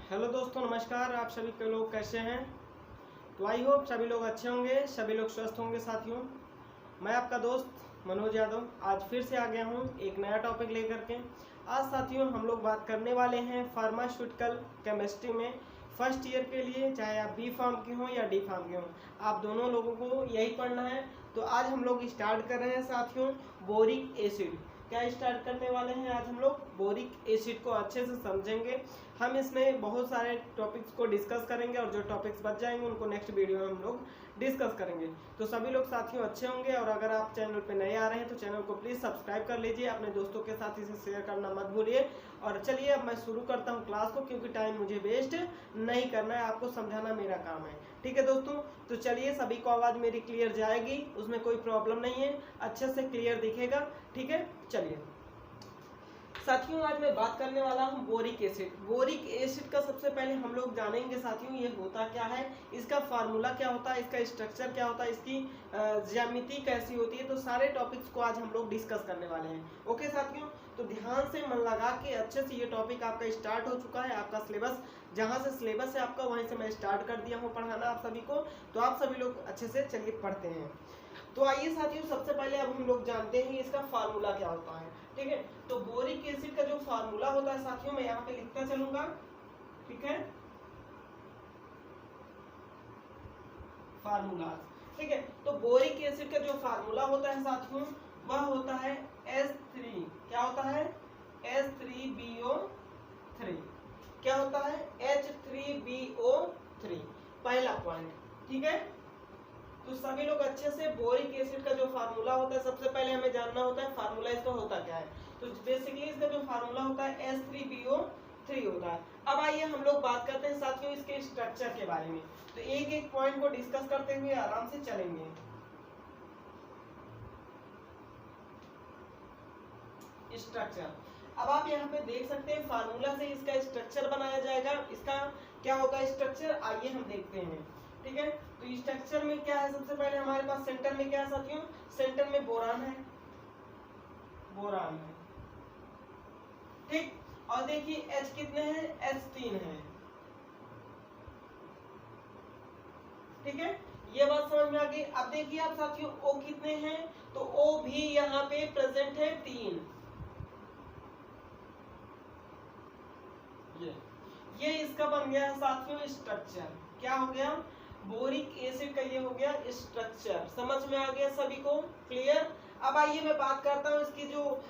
Hello दोस्तों, नमस्कार। आप सभी के लोग कैसे हैं? तो आई होप सभी लोग अच्छे होंगे, सभी लोग स्वस्थ होंगे। साथियों, मैं आपका दोस्त मनोज यादव आज फिर से आ गया हूं एक नया टॉपिक लेकर के। आज साथियों हम लोग बात करने वाले हैं फार्मास्यूटिकल केमिस्ट्री में फर्स्ट ईयर के लिए, चाहे आप बी फार्म के हों या डी फार्म के हों, आप दोनों लोगों को यही पढ़ना है। तो आज हम लोग स्टार्ट कर रहे हैं साथियों बोरिक एसिड। क्या स्टार्ट करने वाले हैं? आज हम लोग बोरिक एसिड को अच्छे से समझेंगे। हम इसमें बहुत सारे टॉपिक्स को डिस्कस करेंगे और जो टॉपिक्स बच जाएंगे उनको नेक्स्ट वीडियो में हम लोग डिस्कस करेंगे। तो सभी लोग साथियों अच्छे होंगे, और अगर आप चैनल पे नए आ रहे हैं तो चैनल को प्लीज़ सब्सक्राइब कर लीजिए, अपने दोस्तों के साथ इसे शेयर करना मत भूलिए। और चलिए अब मैं शुरू करता हूँ क्लास को, क्योंकि टाइम मुझे वेस्ट नहीं करना है, आपको समझाना मेरा काम है। ठीक है दोस्तों, तो चलिए सभी को आवाज़ मेरी क्लियर जाएगी, उसमें कोई प्रॉब्लम नहीं है, अच्छे से क्लियर दिखेगा। ठीक है, चलिए साथियों आज मैं बात करने वाला हूँ बोरिक एसिड। बोरिक एसिड का सबसे पहले हम लोग जानेंगे साथियों ये होता क्या है, इसका फार्मूला क्या होता है, इसका स्ट्रक्चर क्या होता है, इसकी ज्यामिति कैसी होती है। तो सारे टॉपिक्स को आज हम लोग डिस्कस करने वाले हैं। ओके साथियों, तो ध्यान से मन लगा के अच्छे से, ये टॉपिक आपका स्टार्ट हो चुका है। आपका सिलेबस, जहाँ से सिलेबस है आपका वहीं से मैं स्टार्ट कर दिया हूँ पढ़ाना आप सभी को। तो आप सभी लोग अच्छे से चलिए पढ़ते हैं। तो आइए साथियों सबसे पहले अब हम लोग जानते हैं इसका फार्मूला क्या होता है। ठीक है, तो बोरिक एसिड का जो फार्मूला होता है साथियों, मैं यहाँ पे लिखता चलूंगा। ठीक है, फार्मूला। ठीक है, तो बोरिक एसिड का जो फार्मूला होता है साथियों वह होता है H3। क्या होता है? H3BO3। क्या होता है? H3BO3, पहला पॉइंट। ठीक है, तो सभी लोग अच्छे से, बोरिक एसिड का जो फार्मूला होता है सबसे पहले हमें जानना होता है फार्मूला इसका होता क्या है। तो बेसिकली इसका जो फार्मूला होता है H3BO3 होता है। अब आइए हम लोग बात करते हैं साथियों इसके स्ट्रक्चर के बारे में। तो एक एक पॉइंट को डिस्कस करते हुए आराम से चलेंगे। स्ट्रक्चर, अब आप यहाँ पे देख सकते हैं फार्मूला से इसका स्ट्रक्चर बनाया जाएगा। इसका क्या होगा स्ट्रक्चर, आइए हम देखते हैं। ठीक है, तो स्ट्रक्चर में क्या है, सबसे पहले हमारे पास सेंटर में क्या है साथियों, सेंटर में बोरान है, बोरान है। ठीक, और देखिए H कितने हैं, H3 है। ठीक है, ये बात समझ में आ गई। अब देखिए आप साथियों O कितने हैं, तो O भी यहाँ पे प्रेजेंट है 3। ये इसका बन गया है साथियों स्ट्रक्चर। क्या हो गया? बोरिक एसिड का ये हो गया स्ट्रक्चर। समझ में आ गया सभी को? क्लियर। अब आइए मैं बात करता हूँ इसकी जो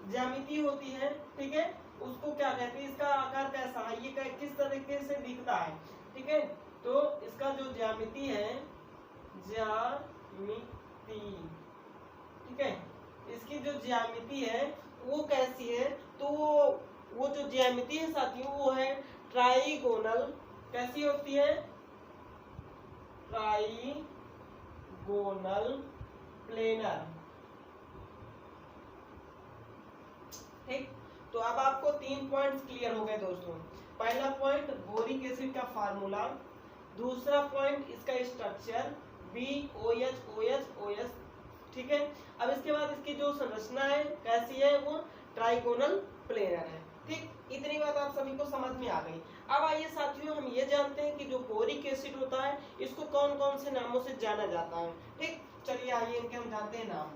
ज्यामिति होती है। ठीक है, उसको क्या कहते हैं, इसका आकार कैसा है, ये किस तरीके से दिखता है। ठीक है, तो इसका जो ज्यामिति है, ज्यामिति, ठीक है, इसकी जो ज्यामिति है वो कैसी है, तो वो जो ज्यामिति है साथियों वो है ट्राइगोनल। कैसी होती है? Trigonal planar. ठीक, तो अब आपको 3 पॉइंट्स क्लियर हो गए दोस्तों। पहला पॉइंट बोरिक एसिड का फार्मूला, दूसरा पॉइंट इसका स्ट्रक्चर BOH OH OH। ठीक है, अब इसके बाद इसकी जो संरचना है कैसी है, वो ट्राइगोनल प्लेनर है। ठीक, इतनी बात आप सभी को समझ में आ गई। अब आइए साथियों हम ये जानते हैं कि जो बोरिक एसिड होता है इसको कौन कौन से नामों से जाना जाता है। ठीक, चलिए आइए इनके हम जानते हैं नाम।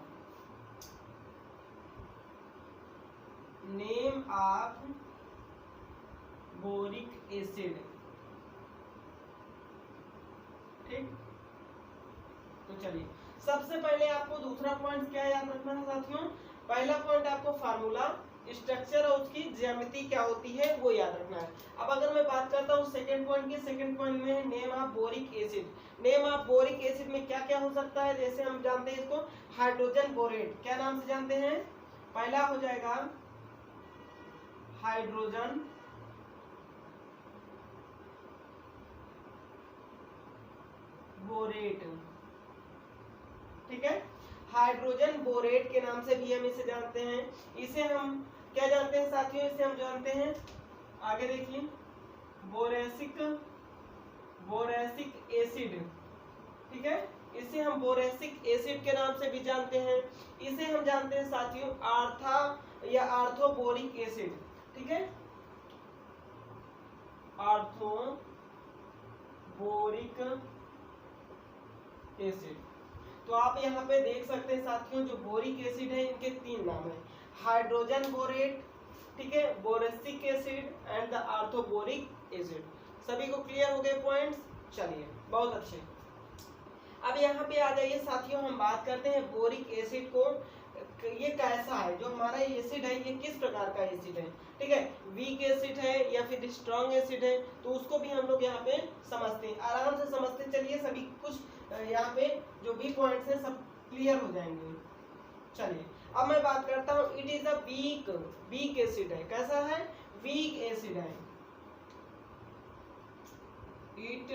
Name of boric acid. ठीक, तो चलिए सबसे पहले आपको दूसरा पॉइंट क्या याद रखना है साथियों, पहला पॉइंट आपको फार्मूला, स्ट्रक्चर और उसकी ज्यामिति क्या होती है वो याद रखना है। अब अगर मैं बात करता हूँ सेकंड पॉइंट की, सेकंड पॉइंट में है name of boric acid. Name of boric acid में क्या क्या हो सकता है, जैसे हम जानते हैं इसको हाइड्रोजन बोरेट। क्या नाम से जानते हैं? पहला हो जाएगा हाइड्रोजन बोरेट। ठीक है, हाइड्रोजन बोरेट के नाम से भी हम इसे जानते हैं। इसे हम क्या जानते हैं साथियों, इसे हम जानते हैं, आगे देखिए, बोरेसिक एसिड। ठीक है, इसे हम बोरेसिक एसिड के नाम से भी जानते हैं। इसे हम जानते हैं साथियों आर्थो बोरिक एसिड। ठीक है, आर्थोबोरिक एसिड। तो आप यहाँ पे देख सकते हैं साथियों, जो बोरिक एसिड है इनके 3 नाम है, हाइड्रोजन बोरेट, ठीक है, बोरेसिक एसिड एंड द आर्थोबोरिक एसिड। सभी को क्लियर हो गए पॉइंट्स? चलिए बहुत अच्छे। अब यहाँ पे आ जाइए साथियों, हम बात करते हैं बोरिक एसिड को, ये कैसा है, जो हमारा एसिड है ये किस प्रकार का एसिड है, ठीक है, वीक एसिड है या फिर स्ट्रॉन्ग एसिड है, तो उसको भी हम लोग यहाँ पे समझते हैं, आराम से समझते चलिए, सभी कुछ यहाँ पे जो भी पॉइंट्स हैं सब क्लियर हो जाएंगे। चलिए अब मैं बात करता हूँ, it is a weak acid है, कैसा है, वीक एसिड है, it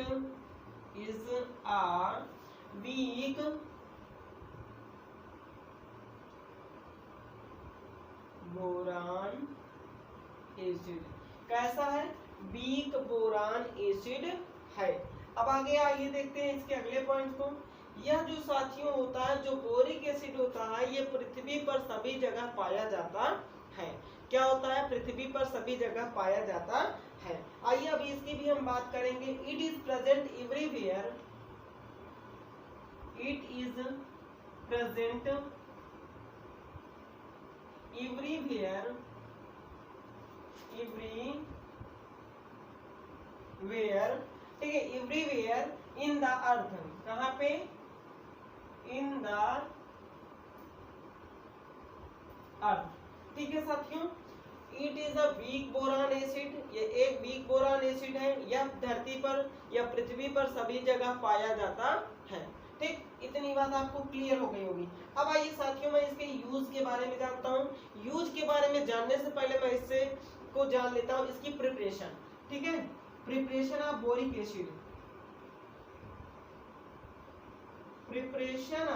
is a weak boron acid, कैसा है, वीक बोरान एसिड है। अब आगे आइए देखते हैं इसके अगले पॉइंट को। यह जो साथियों होता है, जो बोरिक एसिड होता है, ये पृथ्वी पर सभी जगह पाया जाता है। क्या होता है, पृथ्वी पर सभी जगह पाया जाता है। आइए अब इसकी भी हम बात करेंगे। It is present everywhere, it is present everywhere, everywhere, ठीक है, एवरीवेयर इन द अर्थ, कहाँ पे, इन द अर्थ, ठीक है साथियों। It is a weak boron acid, ये एक वीक बोरान एसिड है, यह धरती पर या पृथ्वी पर सभी जगह पाया जाता है। ठीक, इतनी बात आपको क्लियर हो गई होगी। अब आइए साथियों, मैं इसके यूज के बारे में जानता हूँ। यूज के बारे में जानने से पहले मैं इससे को जान लेता हूँ इसकी प्रिपरेशन, ठीक है, preparation of boric acid, preparation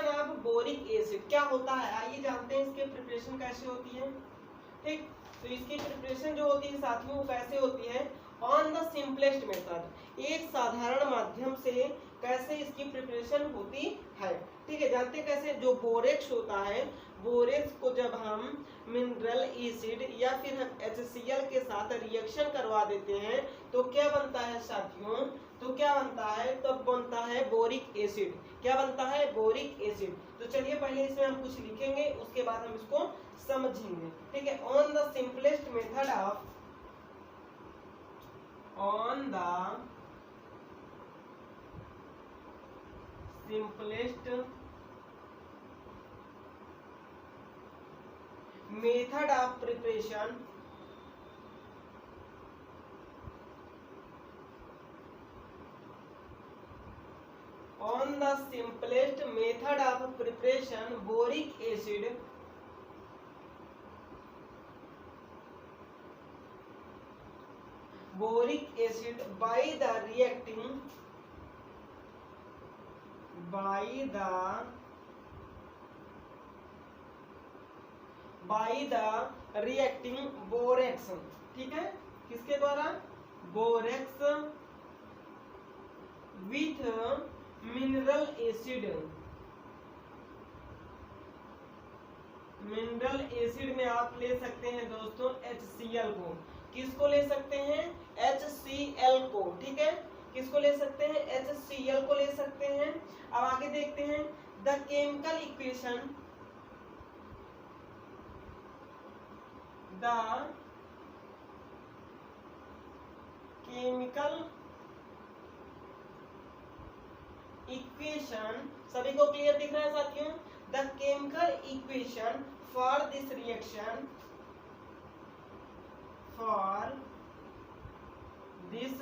of boric acid क्या होता है, आइए जानते हैं इसके प्रिपरेशन कैसे होती है। ठीक, तो इसकी प्रिपरेशन जो होती है साथियों वो कैसे होती है, ऑन द सिंपलेस्ट मेथड, एक साधारण माध्यम से कैसे इसकी प्रिपरेशन होती है। ठीक है, जानते हैं कैसे, जो बोरेक्स होता है, बोरेक्स को जब हम मिनरल एसिड या फिर हम HCl के साथ रिएक्शन करवा देते हैं तो क्या बनता है साथियों, तो क्या बनता है, तो बनता है बोरिक एसिड। क्या बनता है, बोरिक एसिड। तो चलिए पहले इसमें हम कुछ लिखेंगे, उसके बाद हम इसको समझेंगे। ठीक है, on the simplest method of, on the simplest method of preparation, on the simplest method of preparation boric acid, by the reacting borax, ठीक है, किसके द्वारा, borax with mineral acid, mineral acid में आप ले सकते हैं दोस्तों HCl को, किसको ले सकते हैं, HCl को, ठीक है, किसको ले सकते हैं, HCl को ले सकते हैं। अब आगे देखते हैं, the chemical equation, the chemical equation, सभी को क्लियर दिख रहा है साथियों, the chemical equation for this reaction, for this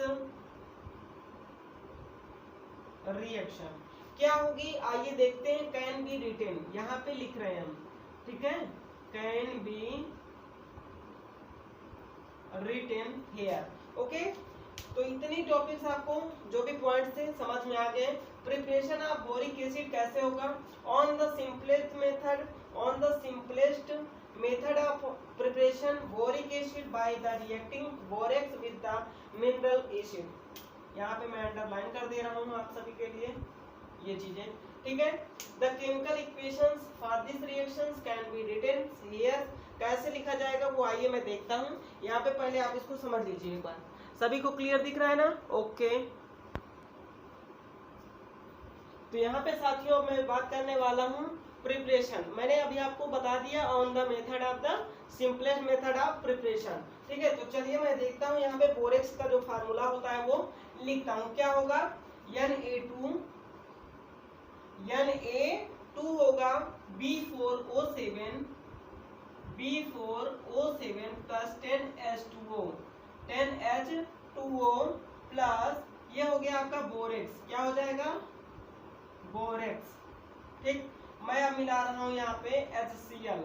reaction क्या होगी, आइए देखते हैं। कैन बी रिटेन, यहाँ पे लिख रहे हैं हम, ठीक है, can be written here. Okay, तो इतनी टॉपिक्स आपको जो भी पॉइंट्स थे समझ में आ गए। प्रिपरेशन ऑफ बोरिक एसिड कैसे होगा, on the simplest method, on the simplest method of preparation boric acid by the reacting borax with the mineral acid. यहाँ पे मैं अंडरलाइन कर दे रहा हूँ आप सभी के लिए। ये चीजें, ठीक है। The chemical equations for this reactions can be written here. कैसे लिखा जाएगा वो आइए मैं देखता हूँ। यहाँ पे पहले आप इसको समझ लीजिए एक बार। सभी को क्लियर दिख रहा है ना? ओके। तो यहाँ पे साथियों मैं बात करने वाला हूँ प्रिपरेशन। मैंने अभी आपको बता दिया on the method of the simplest method of preparation, ठीक है। तो चलिए मैं देखता हूँ यहाँ पे बोरेक्स का जो फार्मूला होता है वो लिखता हूँ। क्या होगा? Na2 होगा B4O7 प्लस 10H2O प्लस ये हो गया आपका बोरेक्स। क्या हो जाएगा? बोरेक्स, ठीक। मैं अब मिला रहा हूं यहाँ पे HCl।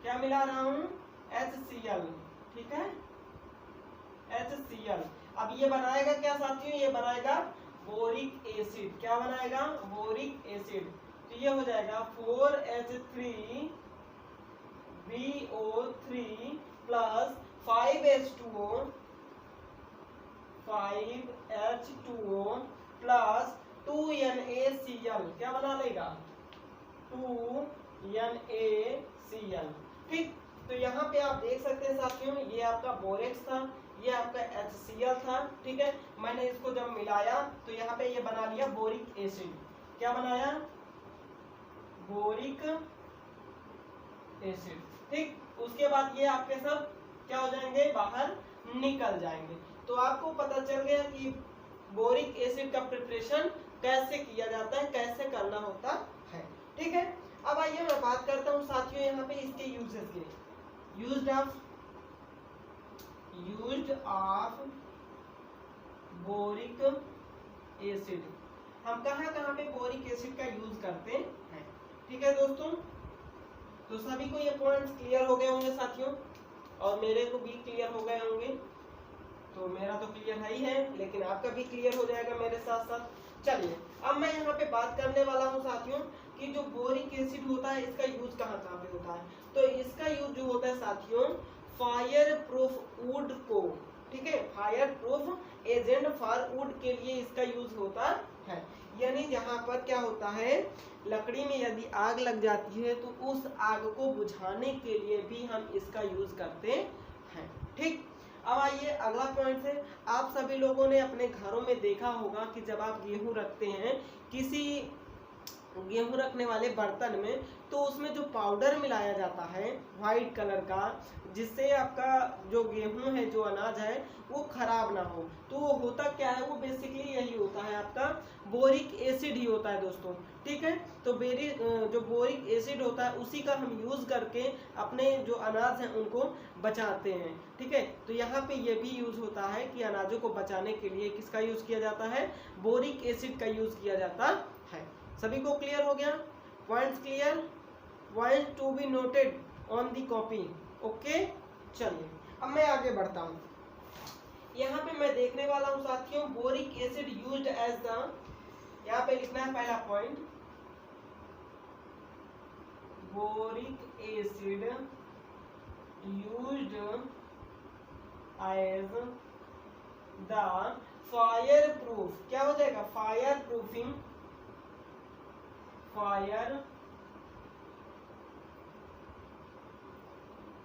क्या मिला रहा हूं? HCl, ठीक है, HCl। अब ये बनाएगा क्या साथियों? ये बनाएगा बोरिक एसिड। क्या बनाएगा? Boric acid. तो ये हो जाएगा 4H3BO3 plus 5H2O plus 2NaCl। क्या बना लेगा? 2NaCl, ठीक। तो यहाँ पे आप देख सकते हैं साथियों, ये आपका बोरेक्स था, ये आपका HCl था, ठीक है। मैंने इसको जब मिलाया तो यहाँ पे ये बना लिया बोरिक एसिड। क्या बनाया? बोरिक एसिड, ठीक। उसके बाद ये आपके सब क्या हो जाएंगे? बाहर निकल जाएंगे। तो आपको पता चल गया कि बोरिक एसिड का प्रिपरेशन कैसे किया जाता है, कैसे करना होता है, ठीक है। अब आइए मैं बात करता हूँ साथियों यहाँ पे इसके यूजेस के। Used of boric acid. हम कहाँ पे बोरिक एसिड का यूज करते हैं, ठीक है दोस्तों। तो सभी को ये पॉइंट्स क्लियर हो गए होंगे साथियों, और मेरे को भी क्लियर हो गए होंगे। तो मेरा तो क्लियर है ही है, लेकिन आपका भी क्लियर हो जाएगा मेरे साथ साथ। चलिए अब मैं यहाँ पे बात करने वाला हूँ साथियों कि जो बोरिक एसिड होता है इसका यूज कहाँ पे होता है। तो इसका यूज जो होता है साथियों फायर प्रूफ वुड को, ठीक है, fire proof agent for would के लिए इसका यूज होता है। यानी यहाँ पर क्या होता है, लकड़ी में यदि आग लग जाती है तो उस आग को बुझाने के लिए भी हम इसका यूज करते हैं, ठीक। अब आइए अगला पॉइंट है। आप सभी लोगों ने अपने घरों में देखा होगा कि जब आप गेहूं रखते हैं किसी गेहूं रखने वाले बर्तन में, तो उसमें जो पाउडर मिलाया जाता है व्हाइट कलर का, जिससे आपका जो गेहूं है, जो अनाज है, वो खराब ना हो। तो वो होता क्या है? वो बेसिकली यही होता है, आपका बोरिक एसिड ही होता है दोस्तों, ठीक है। तो जो बोरिक एसिड होता है उसी का हम यूज करके अपने जो अनाज हैं उनको बचाते हैं, ठीक है। तो यहाँ पे ये भी यूज होता है कि अनाजों को बचाने के लिए किसका यूज किया जाता है? बोरिक एसिड का यूज किया जाता है। सभी को क्लियर हो गया? Points clear? Point to be noted on the copy, okay. चलिए अब मैं आगे बढ़ता हूँ। यहाँ पे मैं देखने वाला हूँ साथियों boric acid used as the, यहाँ पे लिखना है पहला point, boric acid used as the fireproof. क्या हो जाएगा? Fireproofing, fire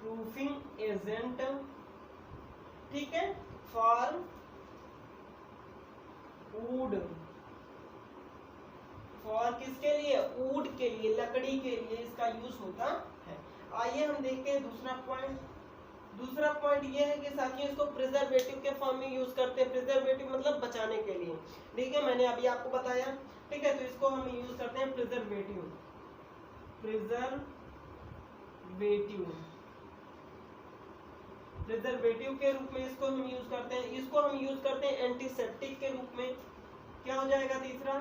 proofing agent, ठीक है, फॉर वुड। फॉर किसके लिए? वुड के लिए, लकड़ी के लिए इसका यूज होता है। आइए हम देखते हैं दूसरा पॉइंट। दूसरा पॉइंट ये है कि साथियों इसको प्रिजर्वेटिव के फॉर्म में यूज करते हैं। प्रिजर्वेटिव मतलब बचाने के लिए, ठीक है, मैंने अभी आपको बताया, ठीक है। तो इसको हम यूज करते हैं प्रिजर्वेटिव, प्रिजर्वेटिव के रूप में इसको हम यूज करते हैं। इसको हम यूज करते हैं एंटीसेप्टिक के रूप में। क्या हो जाएगा तीसरा?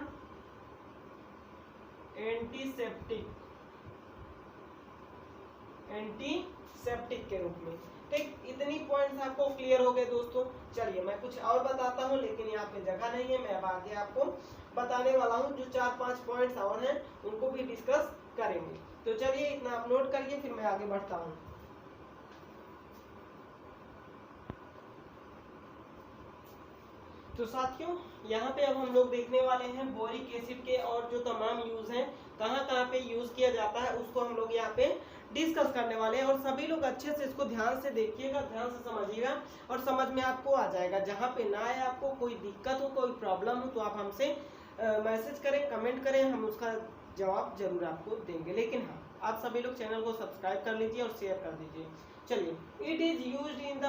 एंटीसेप्टिक के रूप में, ठीक। इतनी पॉइंट्स आपको क्लियर हो गए दोस्तों। चलिए मैं कुछ और बताता हूँ, लेकिन यहाँ पे जगह नहीं है, मैं अब आगे आपको बताने वाला हूँ। जो 4-5 पॉइंट्स और हैं उनको भी डिस्कस करेंगे। तो चलिए इतना आप नोट करिए, फिर मैं आगे बढ़ता हूँ। तो साथियों यहाँ पे अब हम लोग देखने वाले हैं बोरिक एसिड के और जो तमाम यूज हैं, कहाँ कहाँ पे यूज किया जाता है, उसको हम लोग यहाँ पे डिस्कस करने वाले हैं। और सभी लोग अच्छे से इसको ध्यान से देखिएगा, ध्यान से समझिएगा और समझ में आपको आ जाएगा। जहाँ पे ना आए, आपको कोई दिक्कत हो, कोई प्रॉब्लम हो, तो आप हमसे मैसेज करें, कमेंट करें, हम उसका जवाब जरूर आपको देंगे। लेकिन हाँ, आप सभी लोग चैनल को सब्सक्राइब कर लीजिए और शेयर कर दीजिए। चलिए, it is used in the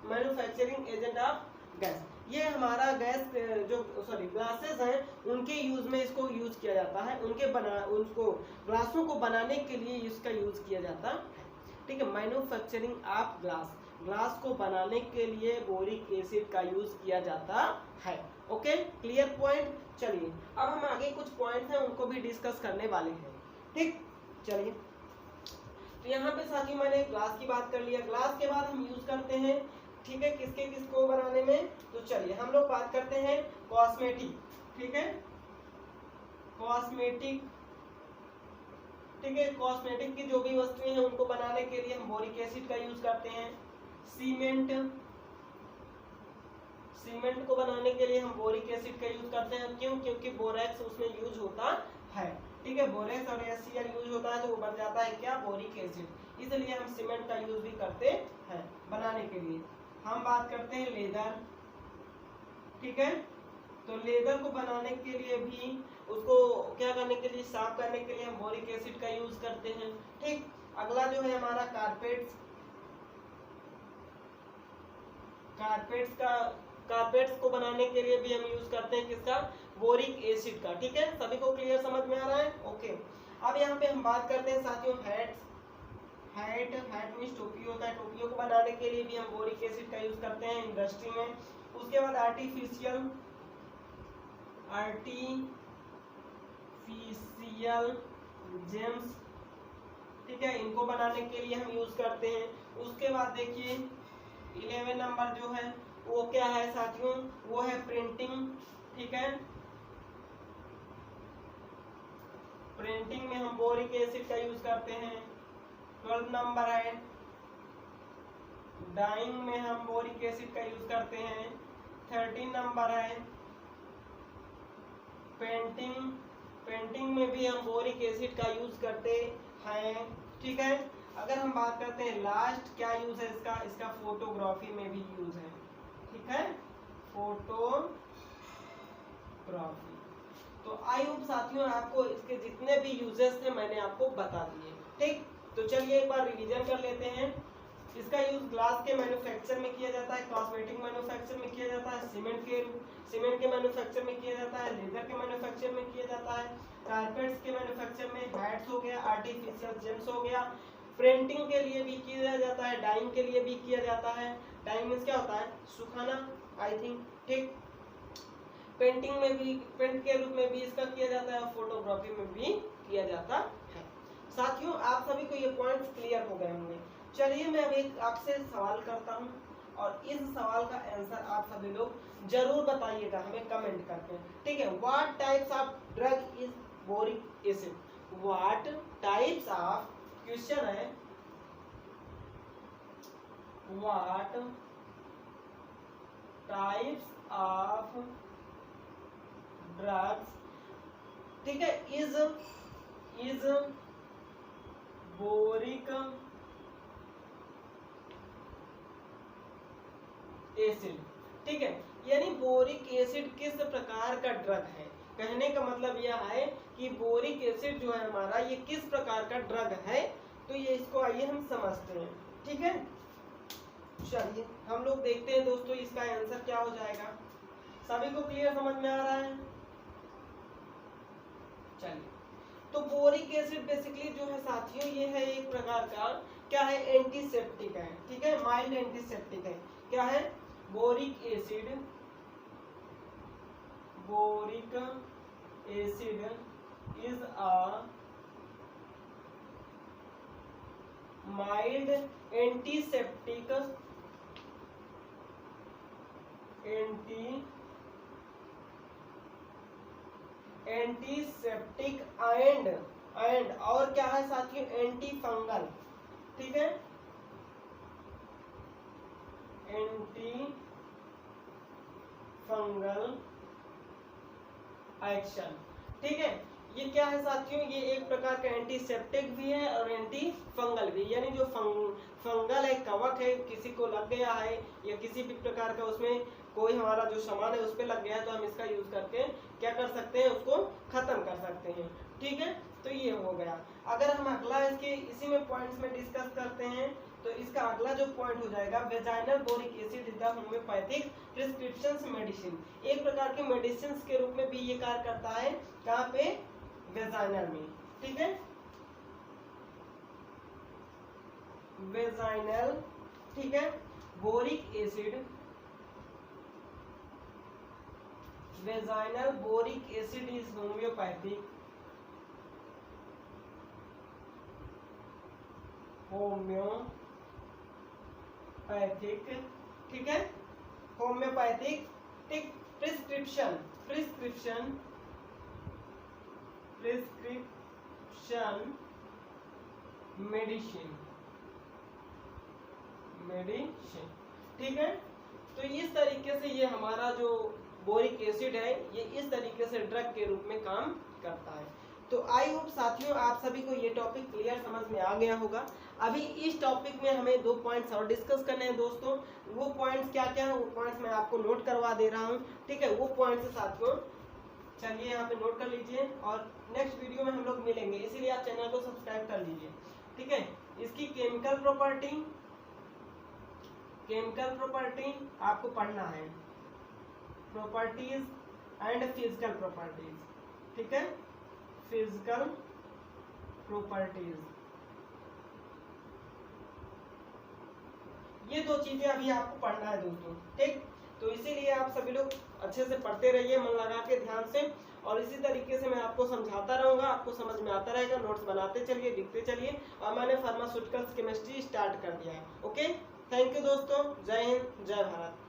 manufacturing agent of gas. ये हमारा गैस जो ग्लासेस हैं उनके यूज में इसको यूज किया जाता है, उनको ग्लासों को बनाने के लिए इसका यूज किया जाता है। ठीक है, मैन्युफैक्चरिंग ऑफ ग्लास को बनाने के लिए बोरिक एसिड का यूज किया जाता है। Okay, clear point. चलिए अब हम आगे कुछ पॉइंट हैं उनको भी डिस्कस करने वाले हैं। ठीक, चलिए तो यहाँ पे साथियों मैंने ग्लास की बात कर लिया। ग्लास के बाद हम यूज करते हैं, ठीक है, किसको बनाने में। तो चलिए हम लोग बात करते हैं कॉस्मेटिक। ठीक है, कॉस्मेटिक, ठीक है, कॉस्मेटिक की जो भी वस्तुएं हैं उनको बनाने के लिए हम बोरिक एसिड का यूज करते हैं। सीमेंट को बनाने के लिए हम बोरिक एसिड का यूज करते हैं। क्यों? क्योंकि बोरेक्स उसमें यूज होता है। ठीक है, बोरेक्स और HCl यूज होता है तो वो बन जाता है क्या? Boric acid. इसलिए हम सीमेंट का यूज भी करते हैं बनाने के लिए। हम बात करते हैं लेदर। ठीक है, तो लेदर को बनाने के लिए भी उसको क्या करने के लिए, साफ करने के लिए हम बोरिक एसिड का यूज करते हैं। ठीक, अगला जो है हमारा कारपेट्स को बनाने के लिए भी हम यूज करते हैं किसका? बोरिक एसिड का। ठीक है, सभी को क्लियर समझ में आ रहा है? ओके, अब यहाँ पे हम बात करते हैं साथियों हैट मींस टोपी होता है। टोपियों को बनाने के लिए भी हम बोरिक एसिड का यूज करते हैं इंडस्ट्री में। उसके बाद आर्टिफिशियल जेम्स, ठीक है, इनको बनाने के लिए हम यूज करते हैं। उसके बाद देखिए 11 नंबर जो है वो क्या है साथियों? वो है प्रिंटिंग। ठीक है, प्रिंटिंग में हम बोरिक एसिड का यूज करते हैं। 12 नंबर है डाइंग में हम बोरिक एसिड का यूज करते हैं। 13 नंबर है पेंटिंग में भी हम बोरिक एसिड का यूज करते हैं। ठीक है, अगर हम बात करते हैं लास्ट क्या यूज है इसका फोटोग्राफी में भी यूज है। ठीक है, फोटोग्राफी। तो आई होप साथियों आपको इसके जितने भी यूजेस थे मैंने आपको बता दिए। ठीक, तो चलिए एक बार रिवीजन कर लेते हैं। इसका यूज ग्लास के मैन्युफैक्चर में किया जाता है, कॉस्मेटिक मैन्युफैक्चर में किया जाता है, सीमेंट के मैन्युफैक्चर में किया जाता है, लेदर के मैन्युफैक्चर में किया जाता है, कारपेट्स के मैन्युफैक्चर में, हैट्स हो गया, आर्टिफिशियल जेम्स हो गया, प्रिंटिंग के लिए भी किया जाता है, डाइंग के लिए भी किया जाता है। डाइंग मींस क्या होता है? सुखाना, आई थिंक। ठीक, पेंटिंग में भी, पेंट के रूप में भी इसका किया जाता है और फोटोग्राफी में भी किया जाता है। साथियों आप सभी को ये पॉइंट्स क्लियर हो गए होंगे। चलिए मैं अब एक आपसे सवाल करता हूँ और इस सवाल का आंसर आप सभी लोग जरूर बताइएगा हमें कमेंट करके। ठीक है, what types of drug is boric acid? What types of, question है, व्हाट टाइप्स ऑफ ड्रग्स, ठीक है, इज बोरिक एसिड। ठीक है, यानी बोरिक एसिड किस प्रकार का ड्रग है? कहने का मतलब यह है कि बोरिक एसिड जो है हमारा ये किस प्रकार का ड्रग है। तो ये इसको आइए हम समझते हैं। ठीक है, चलिए हम लोग देखते हैं दोस्तों इसका आंसर क्या हो जाएगा। सभी को क्लियर समझ में आ रहा है? चलिए, तो बोरिक एसिड बेसिकली जो है साथियों ये है एक प्रकार का क्या है? एंटीसेप्टिक है। ठीक है, माइल्ड एंटीसेप्टिक है। क्या है? Boric acid is a mild antiseptic and और क्या है साथियों? Anti fungal. ठीक है, एंटी फंगल एक्शन। ठीक है, ये क्या है साथियों, ये एक प्रकार का एंटीसेप्टिक भी है और एंटी फंगल भी, यानी जो फंगल है, कवक है, किसी को लग गया है या किसी भी प्रकार का उसमें कोई हमारा जो सामान है उस पर लग गया है, तो हम इसका यूज करके क्या कर सकते हैं, उसको खत्म कर सकते हैं। ठीक है, तो ये हो गया। अगर हम अगला इसके इसी में पॉइंट्स में डिस्कस करते हैं, तो इसका अगला जो पॉइंट हो जाएगा, vaginal boric acid is the homeopathic prescription medicine. एक प्रकार के मेडिसिन के रूप में भी ये कार्य करता है, कहाँ पे, वेजाइनल में। ठीक है, वेजाइनल, ठीक है, boric acid, vaginal boric acid is homeopathic, homeopathic, ठीक है, होम्योपैथिक प्रिस्क्रिप्शन मेडिसिन। ठीक है, तो इस तरीके से ये हमारा जो बोरिक एसिड है ये इस तरीके से ड्रग के रूप में काम करता है। तो आई होप साथियों आप सभी को ये टॉपिक क्लियर समझ में आ गया होगा। अभी इस टॉपिक में हमें 2 पॉइंट्स और डिस्कस करने हैं दोस्तों। वो पॉइंट्स क्या क्या है, वो पॉइंट्स मैं आपको नोट करवा दे रहा हूँ। ठीक है, वो पॉइंट्स साथियों चलिए यहाँ पे नोट कर लीजिए और नेक्स्ट वीडियो में हम लोग मिलेंगे, इसीलिए आप चैनल को सब्सक्राइब कर लीजिए। ठीक है, इसकी केमिकल प्रॉपर्टी आपको पढ़ना है, प्रॉपर्टीज एंड फिजिकल प्रॉपर्टीज। ठीक है, फिजिकल प्रॉपर्टीज, ये 2 चीजें अभी आपको पढ़ना है दोस्तों। ठीक, तो इसीलिए आप सभी लोग अच्छे से पढ़ते रहिए, मन लगा के ध्यान से, और इसी तरीके से मैं आपको समझाता रहूंगा, आपको समझ में आता रहेगा। नोट्स बनाते चलिए, लिखते चलिए, और मैंने फार्मास्यूटिकल्स केमिस्ट्री स्टार्ट कर दिया है। ओके, थैंक यू दोस्तों, जय हिंद, जय भारत।